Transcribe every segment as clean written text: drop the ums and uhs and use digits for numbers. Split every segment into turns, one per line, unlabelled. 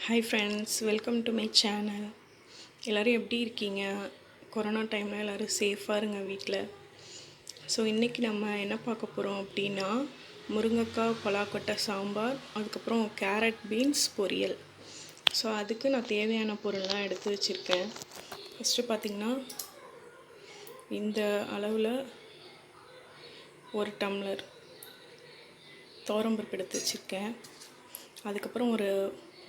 Hi friends, welcome to my channel. எல்லோரும் எப்படி இருக்கீங்க? கொரோனா டைமில் எல்லோரும் சேஃபாக இருங்க வீட்டில். ஸோ இன்றைக்கி நம்ம என்ன பார்க்க போகிறோம் அப்படின்னா, முருங்கைக்காய் பலாக்கொட்டை சாம்பார், அதுக்கப்புறம் கேரட் பீன்ஸ் பொரியல். ஸோ அதுக்கு நான் தேவையான பொருள்லாம் எடுத்து வச்சுருக்கேன். ஃபஸ்ட்டு பார்த்திங்கன்னா, இந்த அளவில் ஒரு டம்ளர் துவரம்பருப்பு எடுத்து வச்சுருக்கேன். அதுக்கப்புறம் ஒரு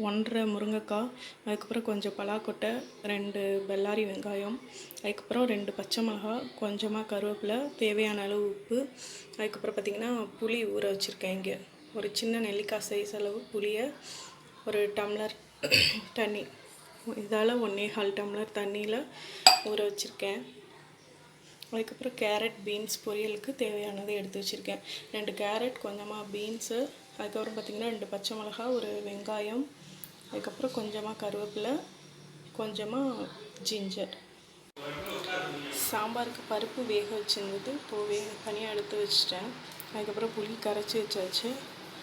1.5 முருங்கைக்காய், அதுக்கப்புறம் கொஞ்சம் பலாக்கொட்டை, 2 பெல்லாரி வெங்காயம், அதுக்கப்புறம் 2 பச்சை மிளகாய், கொஞ்சமாக கருவேப்பிலை, தேவையான அளவு உப்பு, அதுக்கப்புறம் பார்த்திங்கன்னா புளி ஊற வச்சுருக்கேன். இங்கே ஒரு சின்ன நெல்லிக்காய் சைஸ் அளவு புளியை ஒரு டம்ளர் தண்ணி, இதால் 1.25 டம்ளர் தண்ணியில் ஊற வச்சுருக்கேன். அதுக்கப்புறம் கேரட் பீன்ஸ் பொரியலுக்கு தேவையானதை எடுத்து வச்சுருக்கேன். 2 கேரட், கொஞ்சமாக பீன்ஸு, அதுக்கப்புறம் பார்த்திங்கன்னா 2 பச்சை மிளகாய், ஒரு வெங்காயம், அதுக்கப்புறம் கொஞ்சமாக கருவேப்பிலை, கொஞ்சமாக ஜிஞ்சர். சாம்பாருக்கு பருப்பு வேக வச்சுருந்தது இப்போது தனியாக எடுத்து வச்சிட்டேன். அதுக்கப்புறம் புளி கரைச்சி வச்சாச்சு.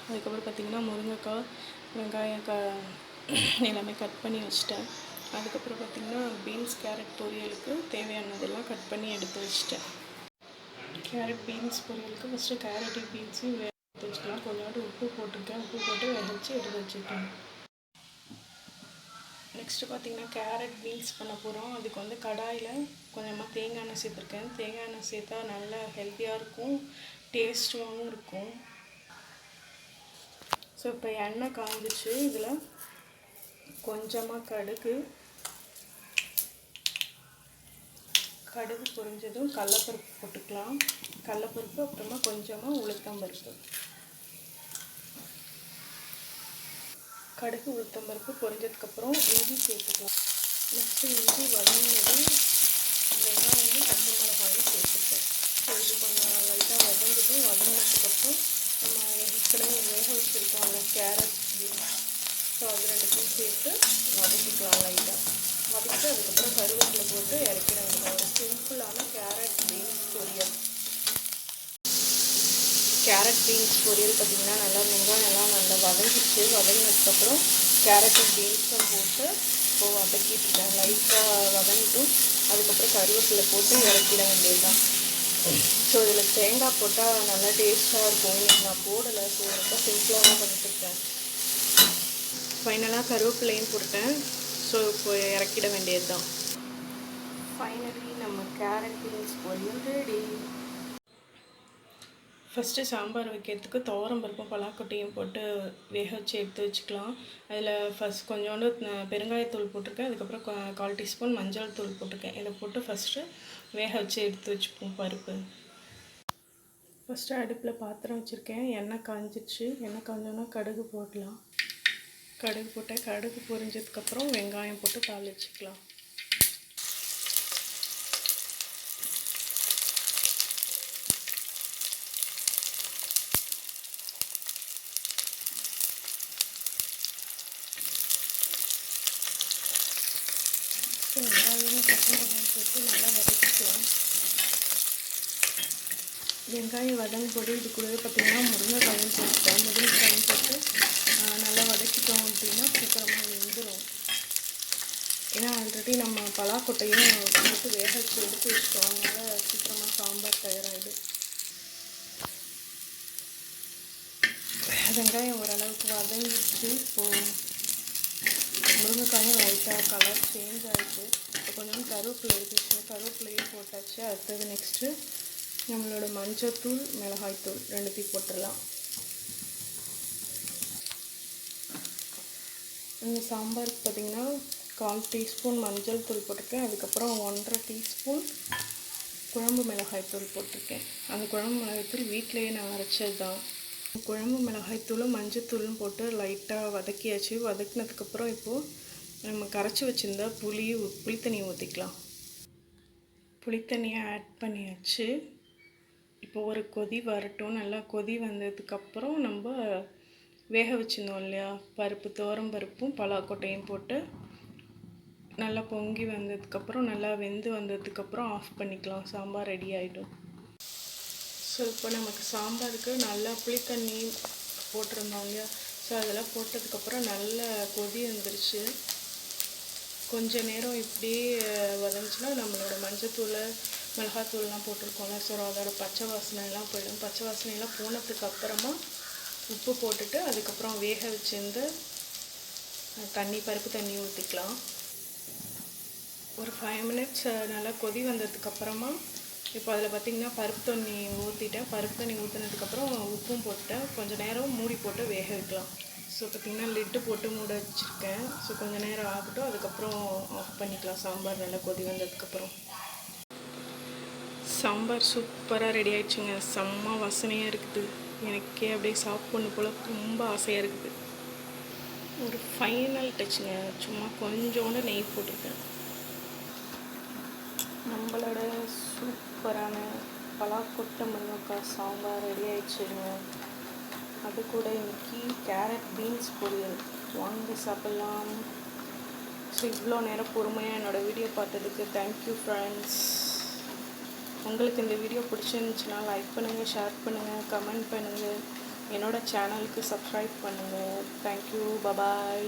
அதுக்கப்புறம் பார்த்திங்கன்னா முருங்கைக்காய், வெங்காயம் எல்லாமே கட் பண்ணி வச்சிட்டேன். அதுக்கப்புறம் பார்த்திங்கன்னா பீன்ஸ் கேரட் பொரியலுக்கு தேவையானதெல்லாம் கட் பண்ணி எடுத்து வச்சிட்டேன். கேரட் பீன்ஸ் பொரியலுக்கு ஃபஸ்ட்டு கேரட்டையும் பீன்ஸையும் வேக வச்சுக்கலாம். கொஞ்சோண்டு உப்பு போட்டிருக்கேன். உப்பு போட்டு வேக வச்சு எடுத்து வச்சுருக்கேன். நெக்ஸ்ட்டு பார்த்திங்கன்னா கேரட் பீன்ஸ் பண்ண போகிறோம். அதுக்கு வந்து கடாயில் கொஞ்சமாக தேங்காய் எண்ணெய் சேர்த்துருக்கேன். தேங்காய் எண்ணெய் சேர்த்தா நல்லா ஹெல்த்தியாக இருக்கும், டேஸ்ட்டாகவும் இருக்கும். ஸோ இப்போ எண்ணெய் காஞ்சிச்சு. இதில் கொஞ்சமாக கடுகு பொரிஞ்சதும் கடலப்பருப்பு போட்டுக்கலாம். கடலப்பருப்பு, அப்புறமா கொஞ்சமாக உளுத்தம்பருப்பு. கடுகு உளுத்தம்பருப்பு பொரிஞ்சதுக்கப்புறம் இஞ்சி சேர்த்துக்கலாம். நெக்ஸ்ட்டு இஞ்சி வதங்கினதும் வெங்காயமும் பச்சை மிளகாயும் சேர்த்துப்பேன். ஸோ இது கொஞ்சம் லைட்டாக வதங்கினதுக்கப்புறம் நம்ம ஏற்கனவே வேக வச்சுருக்கோம்ல கேரட் பீன்ஸ், ஸோ அது 2 சேர்த்து வதக்கிக்கலாம். லைட்டாக வதக்கிட்டு அதுக்கப்புறம் கருவேப்பிலை போட்டு இறக்கிட வேண்டியது. சிம்பிளான கேரட் பீன்ஸ் பொரியல். கேரட் பீன்ஸ் பொரியல் பார்த்திங்கன்னா நல்லா வெங்காயம்லாம் நல்லா வதங்கிடுச்சு. வதங்கினதுக்கப்புறம் கேரட்டும் பீன்ஸும் போட்டு இப்போது வதக்கிட்டுருக்கேன். லைட்டாக வதங்கிட்டும் அதுக்கப்புறம் கருவேப்பிலை போட்டு இறக்கிட வேண்டியது தான். ஸோ இதில் தேங்காய் போட்டால் நல்லா டேஸ்ட்டாக இருக்கும். இன்றைக்கி நான் போடலை. ஸோ ரொம்ப சிம்பிளாக தான் பண்ணிட்டுருக்கேன். ஃபைனலாக கருவேப்பிலையும் போட்டேன். ஸோ இப்போ இறக்கிட வேண்டியது தான். ஃபைனலி நம்ம கேரட் பீன்ஸ் பொரியல் ரெடி. ஃபஸ்ட்டு சாம்பார் வைக்கிறதுக்கு துவரம்பருப்பும் பலாக்கொட்டையும் போட்டு வேக வச்சு எடுத்து வச்சுக்கலாம். அதில் ஃபஸ்ட் கொஞ்சோண்டு பெருங்காயத்தூள் போட்டிருக்கேன். அதுக்கப்புறம் 1/4 டீஸ்பூன் மஞ்சள் தூள் போட்டிருக்கேன். இதை போட்டு ஃபஸ்ட்டு வேக வச்சு எடுத்து வச்சுப்போம் பருப்பு. ஃபஸ்ட்டு அடுப்பில் பாத்திரம் வச்சுருக்கேன். எண்ணெய் காஞ்சிடுச்சு. எண்ணெய் காஞ்சோன்னா கடுகு போடலாம். கடுகு போட்டேன். கடுகு பொரிஞ்சதுக்கப்புறம் வெங்காயம் போட்டு தாளிச்சிக்கலாம். வெங்காயம் பச்சை மிளகாய் போட்டு நல்லா வதக்கிக்கலாம். வெங்காயம் வதங்க போட்டு இது கூடவே பார்த்திங்கன்னா முருங்கைக்காயும் போட்டுட்டேன். முருங்கைக்காயும் போட்டு நல்லா வதக்கிட்டோம் அப்படின்னா சீக்கிரமாக வெந்துடும். ஏன்னா ஆல்ரெடி நம்ம பலாக்கொட்டையும் போட்டு வேக வச்சு எடுத்து வச்சிட்டோம். அதனால் சீக்கிரமாக சாம்பார் தயாராகிடும். வெங்காயம் ஓரளவுக்கு வதங்கிடுச்சு. இப்போது முருங்கைக்காயும் லைட்டாக கலர் சேஞ்ச் ஆகிடுச்சு. இப்போ கொஞ்சம் கருவேப்பிலை எடுத்துச்சு. கருவேப்பிலையும் போட்டாச்சு. அடுத்தது நெக்ஸ்ட்டு நம்மளோட மஞ்சத்தூள், மிளகாய்த்தூள் 2த்தையும் போட்டுடலாம். இந்த சாம்பாருக்கு பார்த்திங்கன்னா 1/4 டீஸ்பூன் மஞ்சள் தூள் போட்டிருக்கேன். அதுக்கப்புறம் 1.5 டீஸ்பூன் குழம்பு மிளகாய்த்தூள் போட்டிருக்கேன். அந்த குழம்பு மிளகாய்த்தூள் வீட்டிலையே நான் அரைச்சது தான். குழம்பு மிளகாய்த்தூளும் மஞ்சத்தூளும் போட்டு லைட்டாக வதக்கியாச்சு. வதக்கினதுக்கப்புறம் இப்போது நம்ம கரைச்சி வச்சுருந்தா புளித்தண்ணி ஊற்றிக்கலாம். புளித்தண்ணியை ஆட் பண்ணியாச்சு. இப்போ ஒரு கொதி வரட்டும். நல்லா கொதி வந்ததுக்கப்புறம் நம்ம வேக வச்சுருந்தோம் இல்லையா பருப்பு, துவரம்பருப்பும் பலாக்கொட்டையும் போட்டு நல்லா பொங்கி வந்ததுக்கப்புறம் நல்லா வெந்து வந்ததுக்கப்புறம் ஆஃப் பண்ணிக்கலாம். சாம்பார் ரெடி ஆகிடும். ஸோ இப்போ நமக்கு சாம்பாருக்கு நல்லா புளித்தண்ணி போட்டிருந்தோம் இல்லையா, ஸோ அதெல்லாம் போட்டதுக்கப்புறம் நல்ல கொதி வந்துருச்சு. கொஞ்ச நேரம் இப்படியே வதந்துச்சுன்னா நம்மளோட மஞ்சத்தூள் மிளகாத்தூள்லாம் போட்டிருக்கோம்ல, ஸோ அதோட பச்சை வாசனைலாம் போயிடும். பச்சை வாசனைலாம் போனதுக்கு அப்புறமா உப்பு போட்டுட்டு அதுக்கப்புறம் வேக வச்சிருந்து பருப்பு தண்ணி ஊற்றிக்கலாம். ஒரு 5 மினிட்ஸ் நல்லா கொதி வந்ததுக்கப்புறமா இப்போ அதில் பார்த்திங்கன்னா பருப்பு தண்ணி ஊற்றிட்டேன். பருப்பு தண்ணி ஊற்றினதுக்கப்புறம் உப்பும் போட்டுட்டேன். கொஞ்சம் நேரம் மூடி போட்டு வேக வைக்கலாம். ஸோ பார்த்திங்கன்னா லிட்டு போட்டு மூட வச்சுருக்கேன். ஸோ கொஞ்சம் நேரம் ஆகட்டும், அதுக்கப்புறம் ஆஃப் பண்ணிக்கலாம். சாம்பார் நல்லா கொதி வந்ததுக்கப்புறம் சாம்பார் சூப்பராக ரெடி ஆயிடுச்சுங்க. செம்ம வாசனையாக இருக்குது. எனக்கே அப்படியே சாப்பிட்ணும் போல் ரொம்ப ஆசையாக இருக்குது. ஒரு ஃபைனல் டச்சுங்க, சும்மா கொஞ்சோண்டு நெய் போட்டிருக்கேன். நம்மளோட சூப்பரான பலாக்கொட்டை முருங்கைக்காய் சாம்பார் ரெடி ஆயிடுச்சுங்க. அது கூட இன்றைக்கி கேரட் பீன்ஸ் பொரியல். வாங்க சாப்பிட்லாம். ஸோ இவ்வளோ நேரம் பொறுமையாக என்னோடய வீடியோ பார்த்ததுக்கு தேங்க்யூ ஃப்ரெண்ட்ஸ். உங்களுக்கு இந்த வீடியோ பிடிச்சிருந்துச்சுன்னா லைக் பண்ணுங்கள், ஷேர் பண்ணுங்கள், கமெண்ட் பண்ணுங்கள், என்னோடய சேனலுக்கு சப்ஸ்கிரைப் பண்ணுங்கள். Thank you, bye bye.